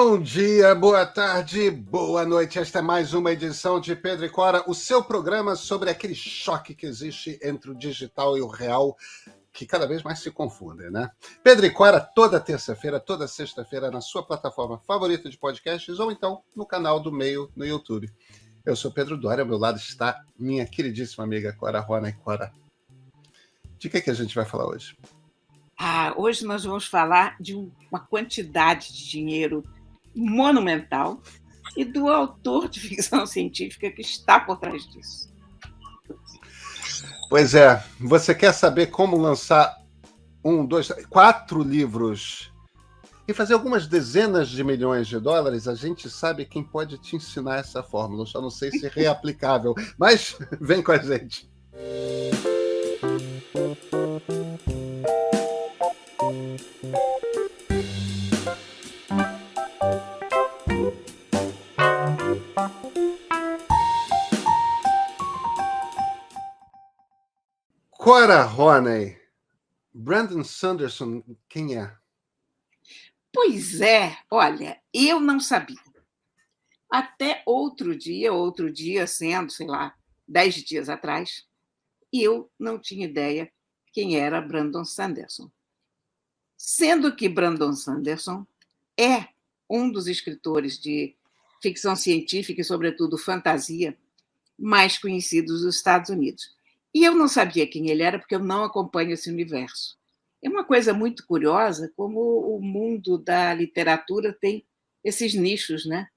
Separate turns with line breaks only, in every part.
Bom dia, boa tarde, boa noite. Esta é mais uma edição de Pedro e Cora, o seu programa sobre aquele choque que existe entre o digital e o real, que cada vez mais se confundem, né? Pedro e Cora, toda terça-feira, toda sexta-feira, na sua plataforma favorita de podcasts ou então no canal do Meio no YouTube. Eu sou Pedro Dória, ao meu lado está minha queridíssima amiga Cora Rona. E Cora, de que a gente vai falar hoje?
Hoje nós vamos falar de uma quantidade de dinheiro monumental e do autor de ficção científica que está por trás disso.
Pois é, você quer saber como lançar 4 livros e fazer algumas dezenas de milhões de dólares? A gente sabe quem pode te ensinar essa fórmula. Eu só não sei se é reaplicável, mas vem com a gente. Cora Roney, Brandon Sanderson, quem é?
Pois é, olha, eu não sabia. Até outro dia sendo, 10 dias atrás, eu não tinha ideia quem era Brandon Sanderson. Sendo que Brandon Sanderson é um dos escritores de ficção científica e, sobretudo, fantasia mais conhecidos dos Estados Unidos. E eu não sabia quem ele era porque eu não acompanho esse universo. É uma coisa muito curiosa como o mundo da literatura tem esses nichos, né?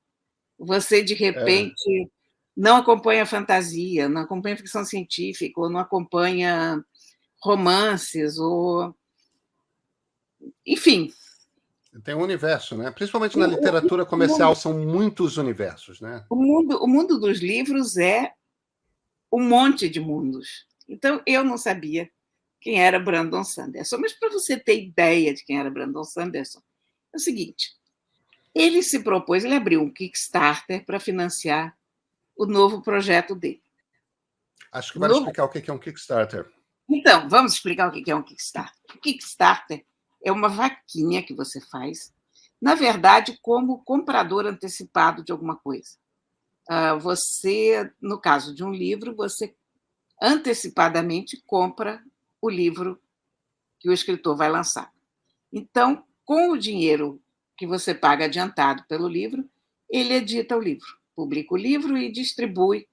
Você, de repente, não acompanha fantasia, não acompanha ficção científica, ou não acompanha romances, ou... Enfim.
Tem um universo, né? Principalmente na literatura comercial, são muitos universos, né?
O mundo dos livros é um monte de mundos. Então, eu não sabia quem era Brandon Sanderson. Mas, para você ter ideia de quem era Brandon Sanderson, é o seguinte: ele se propôs, ele abriu um Kickstarter para financiar o novo projeto dele.
Acho que vale explicar o que é um Kickstarter.
Então, vamos explicar o que é um Kickstarter. O Kickstarter é uma vaquinha que você faz, na verdade, como comprador antecipado de alguma coisa. Você, no caso de um livro, você antecipadamente compra o livro que o escritor vai lançar. Então, com o dinheiro que você paga adiantado pelo livro, ele edita o livro, publica o livro e distribui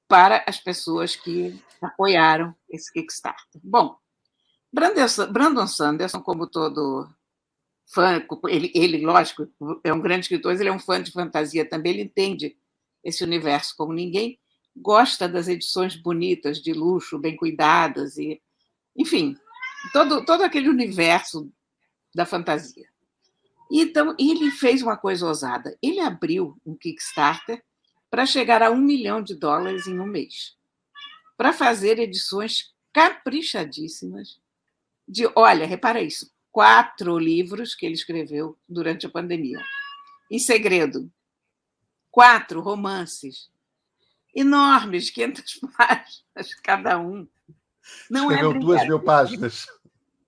para as pessoas que apoiaram esse Kickstarter. Bom, Brandon Sanderson, como todo fã, ele, lógico, é um grande escritor, ele é um fã de fantasia também, ele entende esse universo como ninguém, gosta das edições bonitas, de luxo, bem cuidadas, e, enfim, todo aquele universo da fantasia. Então, ele fez uma coisa ousada. Ele abriu um Kickstarter para chegar a $1 milhão em um mês, para fazer edições caprichadíssimas de, olha, repara isso, 4 livros que ele escreveu durante a pandemia, em segredo, 4 romances enormes, 500 páginas cada um. Não
escreveu 2.000 páginas.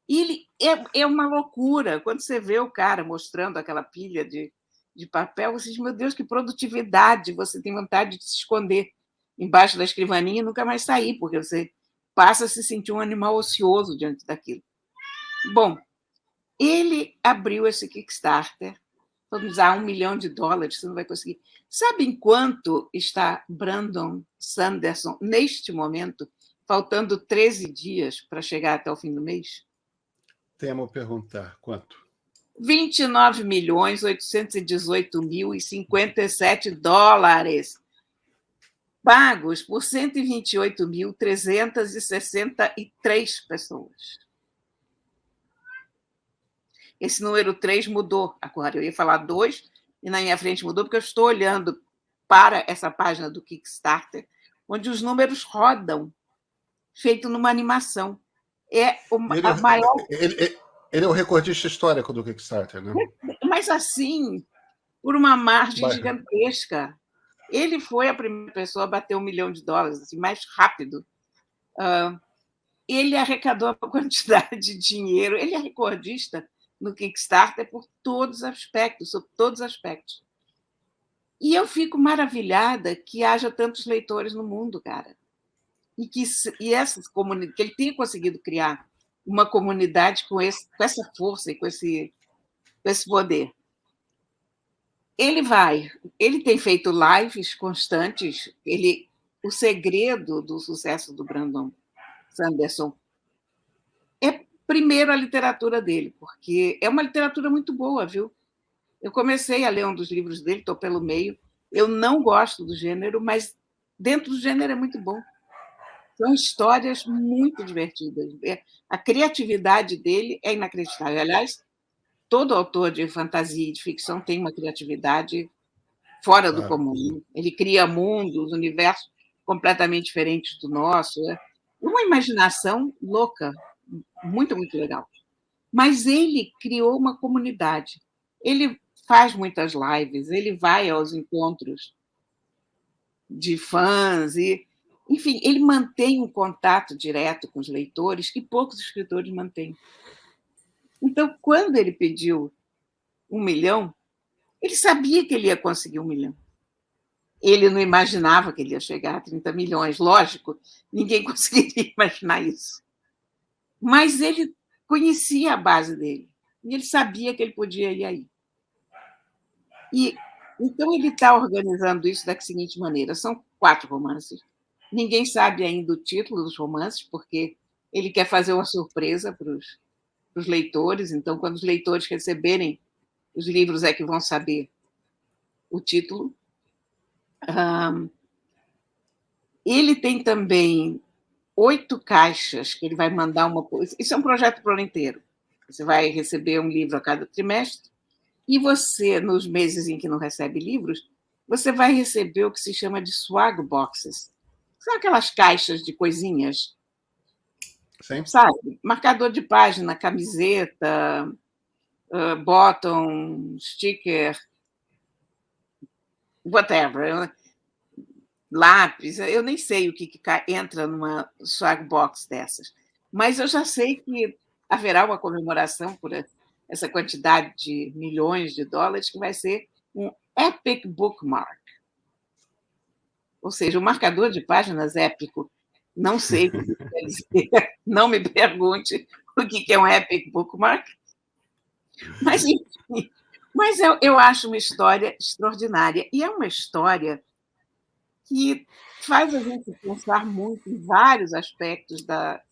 Ele é uma loucura. Quando você vê o cara mostrando aquela pilha de papel, você diz, meu Deus, que produtividade! Você tem vontade de se esconder embaixo da escrivaninha e nunca mais sair, porque você passa a se sentir um animal ocioso diante daquilo. Bom, ele abriu esse Kickstarter, vamos usar $1 milhão, você não vai conseguir. Sabe em quanto está Brandon Sanderson neste momento, faltando 13 dias para chegar até o fim do mês?
Temo perguntar quanto?
$29.818.057, pagos por 128.363 pessoas. Esse número 3 mudou agora. Eu ia falar 2 e na minha frente mudou, porque eu estou olhando para essa página do Kickstarter, onde os números rodam, feito numa animação. É a maior...
Ele é o recordista histórico do Kickstarter, né?
Mas assim, por uma margem gigantesca. Ele foi a primeira pessoa a bater $1 milhão, assim, mais rápido. Ele arrecadou uma quantidade de dinheiro. Ele é recordista no Kickstarter por todos os aspectos, sobre todos os aspectos. E eu fico maravilhada que haja tantos leitores no mundo, cara. E que ele tenha conseguido criar uma comunidade com essa força e com esse poder. Ele tem feito lives constantes. O segredo do sucesso do Brandon Sanderson é, primeiro, a literatura dele, porque é uma literatura muito boa, viu? Eu comecei a ler um dos livros dele, estou pelo meio. Eu não gosto do gênero, mas dentro do gênero é muito bom. São histórias muito divertidas. A criatividade dele é inacreditável. Aliás, todo autor de fantasia e de ficção tem uma criatividade fora do comum. Ele cria mundos, universos completamente diferentes do nosso. Uma imaginação louca, muito, muito legal. Mas ele criou uma comunidade. Ele faz muitas lives, ele vai aos encontros de fãs, enfim, ele mantém um contato direto com os leitores que poucos escritores mantêm. Então, quando ele pediu 1 milhão, ele sabia que ele ia conseguir 1 milhão. Ele não imaginava que ele ia chegar a 30 milhões, lógico, ninguém conseguiria imaginar isso. Mas ele conhecia a base dele, e ele sabia que ele podia ir aí. Então, ele está organizando isso da seguinte maneira: são 4 romances. Ninguém sabe ainda o título dos romances, porque ele quer fazer uma surpresa para os leitores. Então, quando os leitores receberem os livros, é que vão saber o título. Ele tem também 8 caixas que ele vai mandar uma coisa. Isso é um projeto para o ano inteiro. Você vai receber um livro a cada trimestre, e você, nos meses em que não recebe livros, você vai receber o que se chama de swag boxes. São aquelas caixas de coisinhas,
Sim.
sabe? Marcador de página, camiseta, bottom, sticker, whatever, lápis. Eu nem sei o que entra numa swag box dessas, mas eu já sei que haverá uma comemoração por essa quantidade de milhões de dólares, que vai ser um Epic Bookmark. Ou seja, um marcador de páginas épico. Não sei o que quer dizer, não me pergunte o que é um Epic Bookmark, mas, enfim, eu acho uma história extraordinária. E é uma história que faz a gente pensar muito em vários aspectos da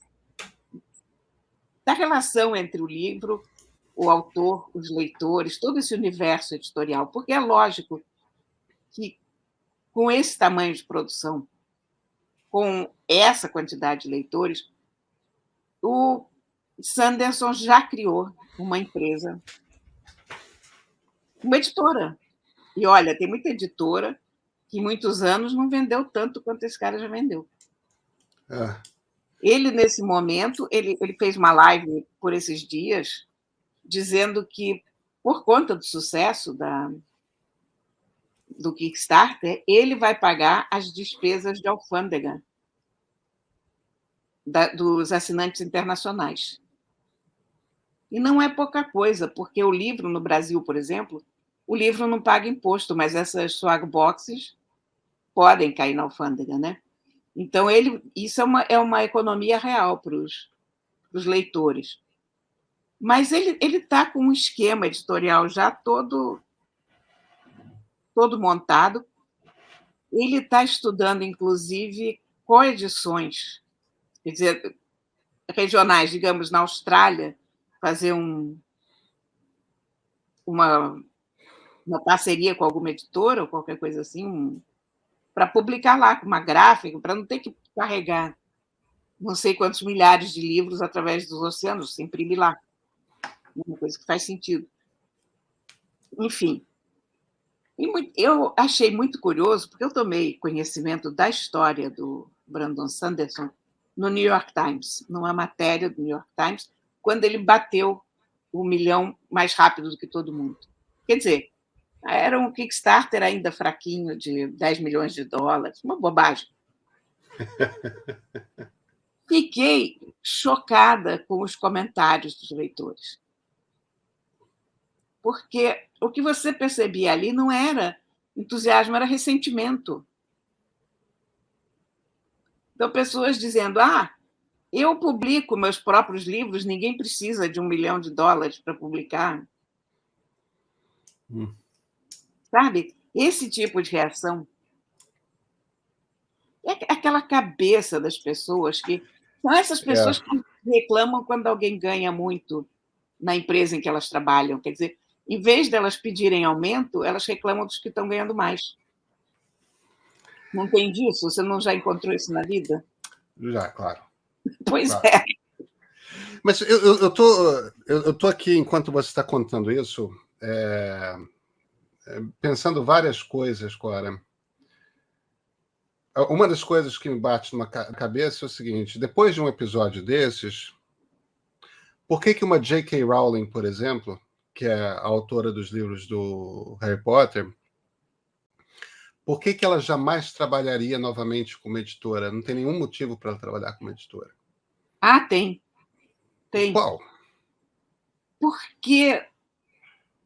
relação entre o livro, o autor, os leitores, todo esse universo editorial, porque é lógico que, com esse tamanho de produção, com essa quantidade de leitores, o Sanderson já criou uma empresa, uma editora. E, olha, tem muita editora que, em muitos anos, não vendeu tanto quanto esse cara já vendeu. Ele, nesse momento, ele fez uma live por esses dias, dizendo que, por conta do sucesso do Kickstarter, ele vai pagar as despesas de alfândega dos assinantes internacionais. E não é pouca coisa, porque o livro, no Brasil, por exemplo, o livro não paga imposto, mas essas swag boxes podem cair na alfândega, né? Então, isso é uma economia real para os leitores. Mas ele está com um esquema editorial já todo montado. Ele está estudando, inclusive, coedições, quer dizer, regionais, digamos, na Austrália, fazer uma parceria com alguma editora ou qualquer coisa assim, para publicar lá com uma gráfica, para não ter que carregar não sei quantos milhares de livros através dos oceanos, se imprimir lá. Uma coisa que faz sentido. Enfim, eu achei muito curioso, porque eu tomei conhecimento da história do Brandon Sanderson no New York Times, numa matéria do New York Times, quando ele bateu 1 milhão mais rápido do que todo mundo. Quer dizer, era um Kickstarter ainda fraquinho, de 10 milhões de dólares, uma bobagem. Fiquei chocada com os comentários dos leitores. porque o que você percebia ali não era entusiasmo, era ressentimento. Então, pessoas dizendo, eu publico meus próprios livros, ninguém precisa de $1 milhão para publicar. Sabe? Esse tipo de reação é aquela cabeça das pessoas que são essas pessoas que reclamam quando alguém ganha muito na empresa em que elas trabalham. Quer dizer, em vez delas pedirem aumento, elas reclamam dos que estão ganhando mais. Não tem disso? Você não já encontrou isso na vida?
Já, claro.
Pois
claro.
é.
Mas eu tô aqui, enquanto você está contando isso, pensando várias coisas, Cora. Uma das coisas que me bate na cabeça é o seguinte: depois de um episódio desses, por que uma J.K. Rowling, por exemplo, que é a autora dos livros do Harry Potter, por que ela jamais trabalharia novamente como editora? Não tem nenhum motivo para ela trabalhar como editora.
Tem.
Qual?
Porque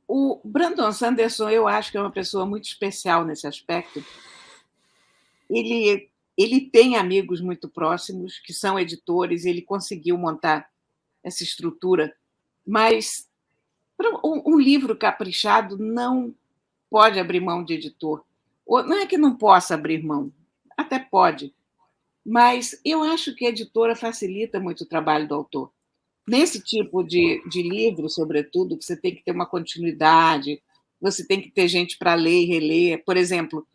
o Brandon Sanderson, eu acho que é uma pessoa muito especial nesse aspecto. Ele tem amigos muito próximos que são editores, ele conseguiu montar essa estrutura, mas um livro caprichado não pode abrir mão de editor. Não é que não possa abrir mão, até pode, mas eu acho que a editora facilita muito o trabalho do autor. Nesse tipo de livro, sobretudo, que você tem que ter uma continuidade, você tem que ter gente para ler e reler. Por exemplo,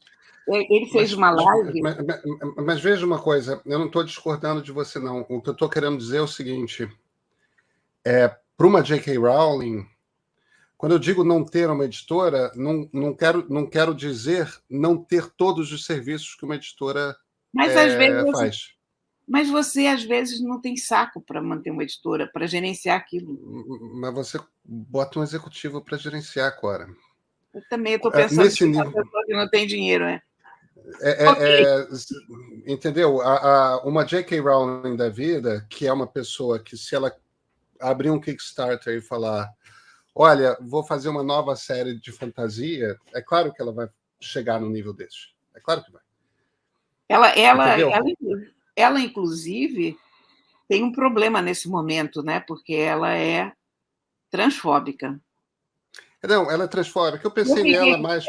ele fez uma live...
Mas veja uma coisa, eu não estou discordando de você, não. O que eu estou querendo dizer é o seguinte, para uma J.K. Rowling, quando eu digo não ter uma editora, não quero dizer não ter todos os serviços que uma editora faz.
Mas você, às vezes, não tem saco para manter uma editora, para gerenciar aquilo.
Mas você bota um executivo para gerenciar, Cora.
Eu também estou pensando nesse nível... uma pessoa que não tem dinheiro, né?
Entendeu? Uma J.K. Rowling da vida, que é uma pessoa que, se ela abrir um Kickstarter e falar, olha, vou fazer uma nova série de fantasia, é claro que ela vai chegar no nível desse. É claro que vai.
Ela, inclusive, tem um problema nesse momento, né? Porque ela é transfóbica.
Não, ela é transfóbica. Eu pensei nela mais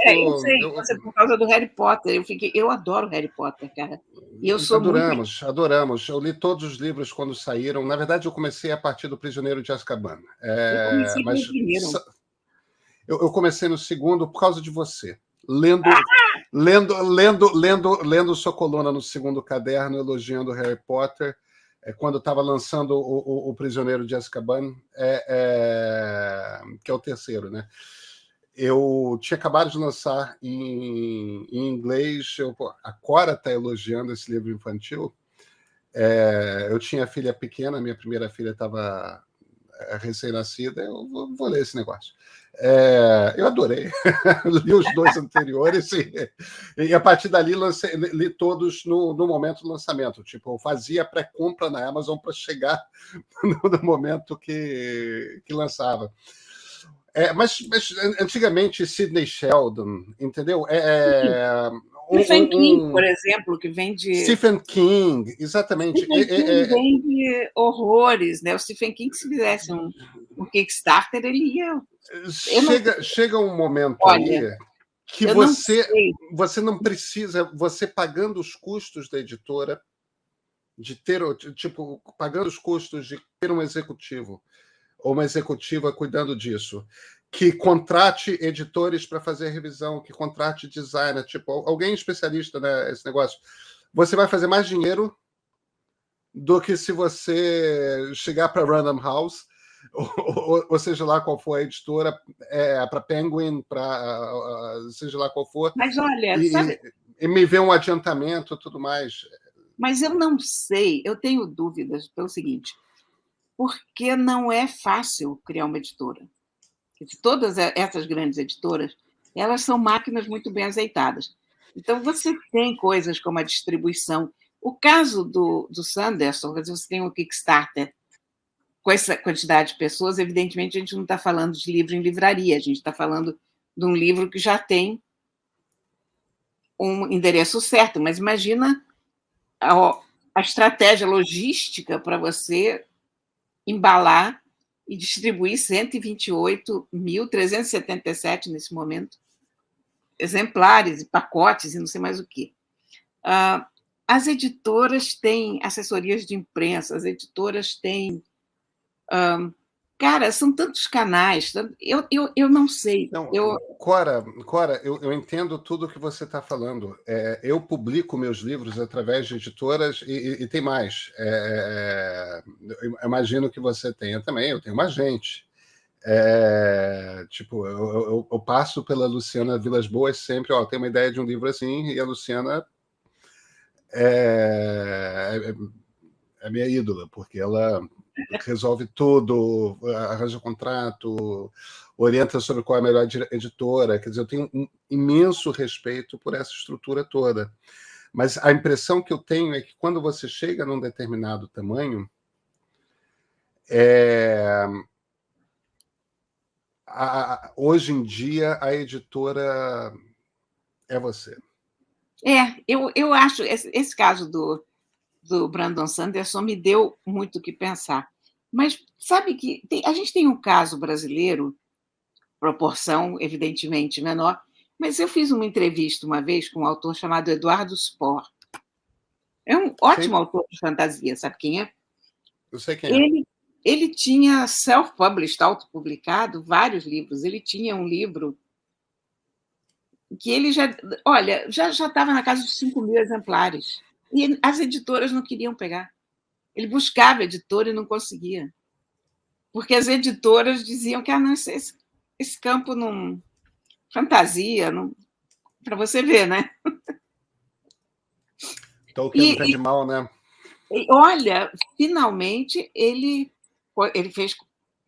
por causa do Harry Potter. Eu adoro Harry Potter, cara. E eu sou
adoramos. Eu li todos os livros quando saíram. Na verdade, eu comecei a partir do Prisioneiro de Azkaban.
Eu comecei no primeiro.
Eu comecei no segundo por causa de você. Lendo sua coluna no segundo caderno, elogiando Harry Potter, quando estava lançando o Prisioneiro de Azkaban, que é o terceiro, né? Eu tinha acabado de lançar em inglês, a Cora está elogiando esse livro infantil. Eu tinha filha pequena, minha primeira filha estava recém-nascida, eu vou ler esse negócio. Eu adorei. Li os 2 anteriores e a partir dali li todos no momento do lançamento. Tipo, eu fazia pré-compra na Amazon para chegar no momento que lançava. Mas antigamente, Sidney Sheldon, entendeu?
Stephen King, por exemplo, que vem de...
Stephen King, exatamente.
Stephen King vem de horrores, né? O Stephen King, se fizesse um Kickstarter, ele ia...
Chega um momento aí que você não precisa, você pagando os custos da editora, de ter, tipo, pagando os custos de ter um executivo ou uma executiva cuidando disso, que contrate editores para fazer revisão, que contrate designer, tipo, alguém especialista nesse negócio. Você vai fazer mais dinheiro do que se você chegar para Random House, ou seja lá qual for a editora, para Penguin, para seja lá qual for,
mas olha,
e me ver um adiantamento e tudo mais.
Mas eu não sei, eu tenho dúvidas pelo seguinte, porque não é fácil criar uma editora. Todas essas grandes editoras, elas são máquinas muito bem azeitadas. Então, você tem coisas como a distribuição. O caso do Sanderson, você tem um Kickstarter, com essa quantidade de pessoas, evidentemente, a gente não está falando de livro em livraria, a gente está falando de um livro que já tem um endereço certo, mas imagina a estratégia logística para você embalar e distribuir 128.377, nesse momento, exemplares e pacotes e não sei mais o quê. As editoras têm assessorias de imprensa, as editoras têm... Cara, são tantos canais, eu não sei.
Não, Cora, eu entendo tudo o que você está falando. Eu publico meus livros através de editoras e tem mais. Eu imagino que você tenha também, eu tenho uma agente. Tipo, eu passo pela Luciana Vilas Boas sempre, tem uma ideia de um livro assim, e a Luciana é minha ídola, porque ela resolve tudo, arranja contrato, orienta sobre qual é a melhor editora. Quer dizer, eu tenho um imenso respeito por essa estrutura toda. Mas a impressão que eu tenho é que quando você chega num determinado tamanho, hoje em dia a editora é você.
Eu acho, esse caso do Brandon Sanderson me deu muito o que pensar. Mas sabe que a gente tem um caso brasileiro, proporção evidentemente menor, mas eu fiz uma entrevista uma vez com um autor chamado Eduardo Spohr. É um ótimo autor de fantasia, sabe quem é?
Eu sei quem é.
Ele tinha self-published, autopublicado, vários livros. Ele tinha um livro que ele já estava na casa de 5.000 exemplares. E as editoras não queriam pegar. Ele buscava editora e não conseguia. Porque as editoras diziam que não, esse campo não... Fantasia, não... Para você ver, né?
Tolkien vende mal, né?
Olha, finalmente ele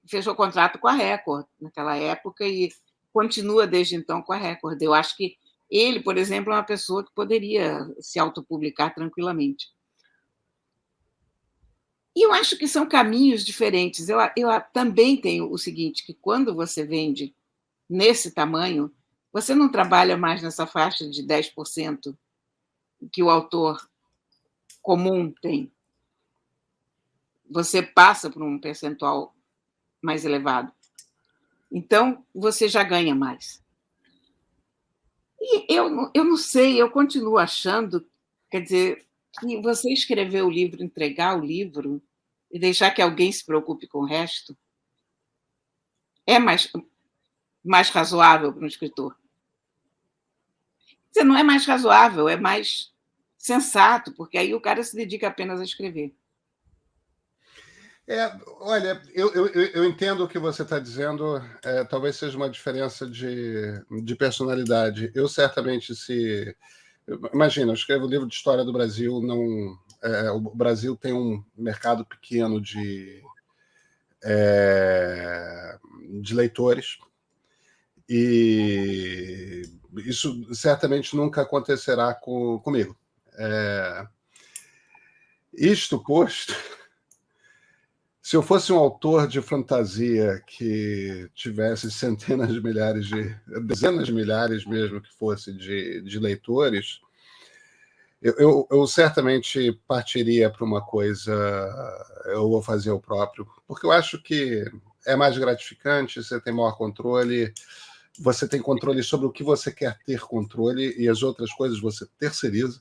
fechou o contrato com a Record naquela época e continua desde então com a Record. Eu acho que ele, por exemplo, é uma pessoa que poderia se autopublicar tranquilamente. E eu acho que são caminhos diferentes. Eu também tenho o seguinte, que quando você vende nesse tamanho, você não trabalha mais nessa faixa de 10% que o autor comum tem. Você passa por um percentual mais elevado. Então, você já ganha mais. E eu não sei, eu continuo achando, quer dizer, que você escrever o livro, entregar o livro e deixar que alguém se preocupe com o resto é mais razoável para um escritor. Você não é mais razoável, é mais sensato, porque aí o cara se dedica apenas a escrever.
Olha, eu entendo o que você está dizendo, talvez seja uma diferença de personalidade. Eu certamente, imagina, eu escrevo um livro de história do Brasil, o Brasil tem um mercado pequeno de leitores, e isso certamente nunca acontecerá comigo. Isto posto... Se eu fosse um autor de fantasia que tivesse centenas de milhares dezenas de milhares mesmo que fosse de leitores, eu certamente partiria para uma coisa, eu vou fazer o próprio, porque eu acho que é mais gratificante, você tem maior controle, você tem controle sobre o que você quer ter controle e as outras coisas você terceiriza.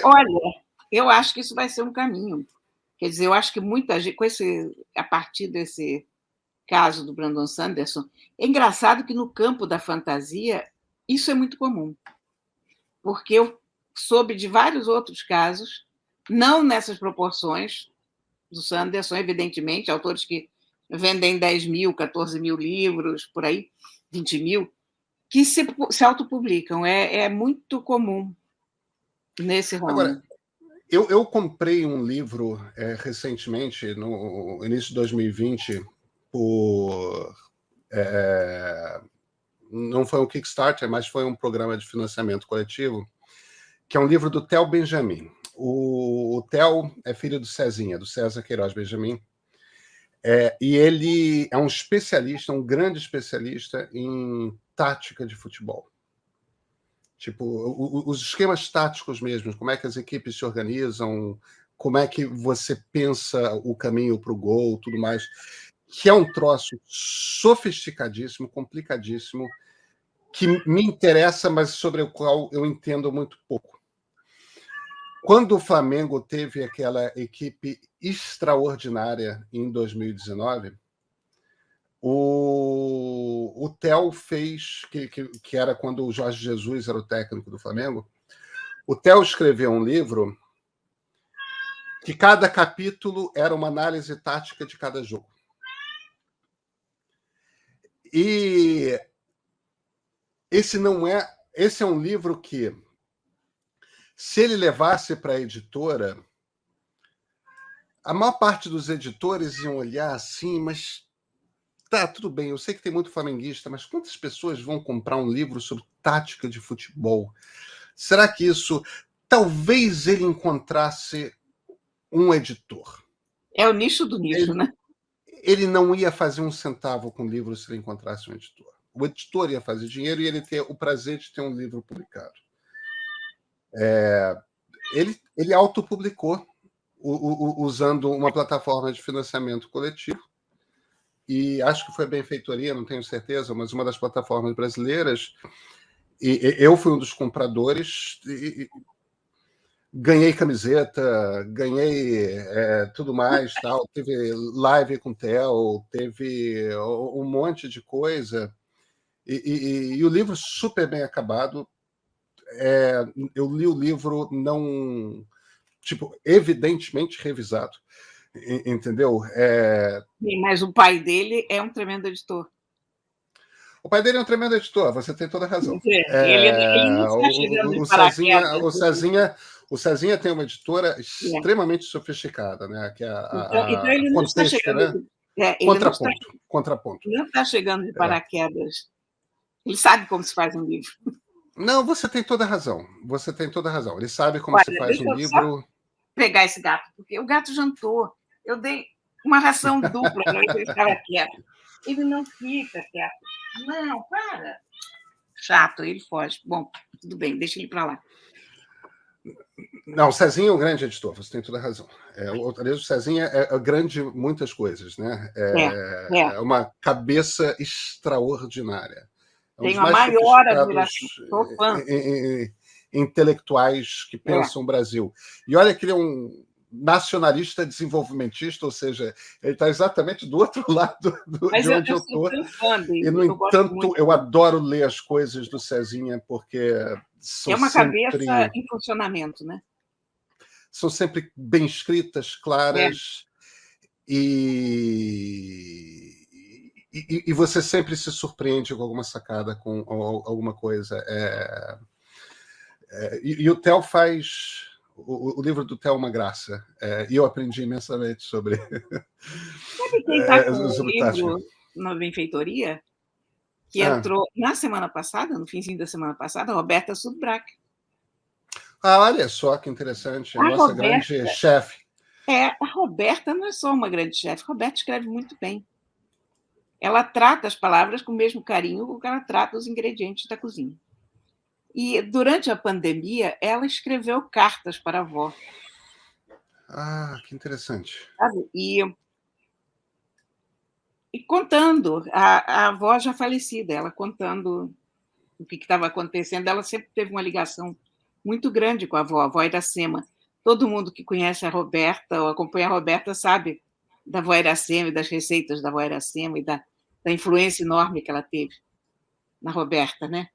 Olha, eu acho que isso vai ser um caminho. Quer dizer, eu acho que muita gente, a partir desse caso do Brandon Sanderson, é engraçado que no campo da fantasia isso é muito comum, porque eu soube de vários outros casos, não nessas proporções do Sanderson, evidentemente, autores que vendem 10.000, 14.000 livros, por aí, 20.000, que se autopublicam. É muito comum nesse ramo.
Agora, eu comprei um livro recentemente, no início de 2020, não foi um Kickstarter, mas foi um programa de financiamento coletivo, que é um livro do Theo Benjamin. O Theo é filho do Cezinha, do César Queiroz Benjamin, e ele é um especialista, um grande especialista em tática de futebol. Tipo, os esquemas táticos mesmo, como é que as equipes se organizam, como é que você pensa o caminho para o gol, tudo mais, que é um troço sofisticadíssimo, complicadíssimo, que me interessa, mas sobre o qual eu entendo muito pouco. Quando o Flamengo teve aquela equipe extraordinária em 2019, o Theo fez, que era quando o Jorge Jesus era o técnico do Flamengo, o Theo escreveu um livro que cada capítulo era uma análise tática de cada jogo. E esse é um livro que, se ele levasse para a editora, a maior parte dos editores iam olhar assim, mas tá, tudo bem, eu sei que tem muito flamenguista, mas quantas pessoas vão comprar um livro sobre tática de futebol? Será que isso... Talvez ele encontrasse um editor.
É o nicho do nicho, né?
Ele não ia fazer um centavo com o livro se ele encontrasse um editor. O editor ia fazer dinheiro e ele ter o prazer de ter um livro publicado. Ele autopublicou usando uma plataforma de financiamento coletivo, e acho que foi a Benfeitoria, não tenho certeza, mas uma das plataformas brasileiras, e eu fui um dos compradores, e ganhei camiseta, ganhei tudo mais, tal. Teve live com o Theo, teve um monte de coisa, e o livro super bem acabado. Eu li o livro não, tipo, evidentemente revisado, entendeu?
Sim, mas o pai dele é um tremendo editor.
O pai dele é um tremendo editor, você tem toda a razão.
Ele não está chegando de paraquedas.
O Cezinha tem uma editora extremamente sofisticada, né? Que é
então ele não está chegando...
Né? Contraponto.
Ele não está chegando de paraquedas. Ele sabe como se faz um livro.
Não, você tem toda a razão. Você tem toda a razão. Ele sabe como se faz um livro.
Só pegar esse gato, porque o gato jantou. Eu dei uma ração dupla para ver se ele ficava quieto. Ele não fica quieto. Não, para. Chato, ele foge. Bom, tudo bem, deixa ele para lá.
Não, o Cezinha é um grande editor, você tem toda a razão. O Cezinha é grande em muitas coisas, né? É uma cabeça extraordinária.
Tem a maior admiração. Sou fã.
Intelectuais que pensam o Brasil. E olha que ele é um nacionalista desenvolvimentista, ou seja, ele está exatamente do outro lado de onde eu estou. E, no entanto, eu adoro ler as coisas do Cezinha, porque são
uma cabeça em funcionamento, né?
São sempre bem escritas, claras, e você sempre se surpreende com alguma sacada, com alguma coisa. E o Theo faz... O livro do Theo é uma graça. E eu aprendi imensamente sobre...
Sabe quem está com o livro na Benfeitoria? Que entrou na semana passada, no finzinho da semana passada, a Roberta Sudbrack.
Olha só que interessante. A nossa grande chefe.
A Roberta não é só uma grande chefe. A Roberta escreve muito bem. Ela trata as palavras com o mesmo carinho com que ela trata os ingredientes da cozinha. E, durante a pandemia, ela escreveu cartas para a avó.
Que interessante.
Sabe? E contando, a avó já falecida, ela contando o que estava acontecendo, ela sempre teve uma ligação muito grande com a avó Iracema. Todo mundo que conhece a Roberta ou acompanha a Roberta sabe da avó Iracema e das receitas da avó Iracema e da influência enorme que ela teve na Roberta, né?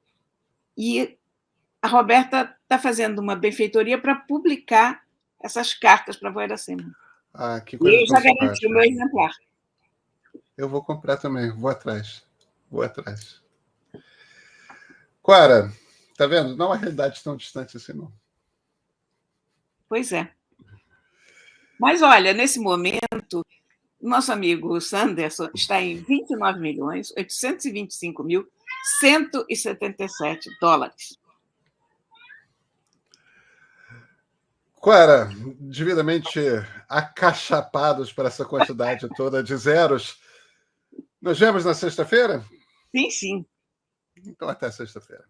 E a Roberta está fazendo uma benfeitoria para publicar essas cartas para a avó Iracema.
Que coisa.
E eu já garanti o meu exemplar.
Eu vou comprar também, vou atrás. Clara, tá vendo? Não é uma realidade tão distante assim, não.
Pois é. Mas, olha, nesse momento, nosso amigo Sanderson está em $29.825.177.
Cora, devidamente acachapados para essa quantidade toda de zeros, nos vemos na sexta-feira?
Sim, sim.
Então, até sexta-feira.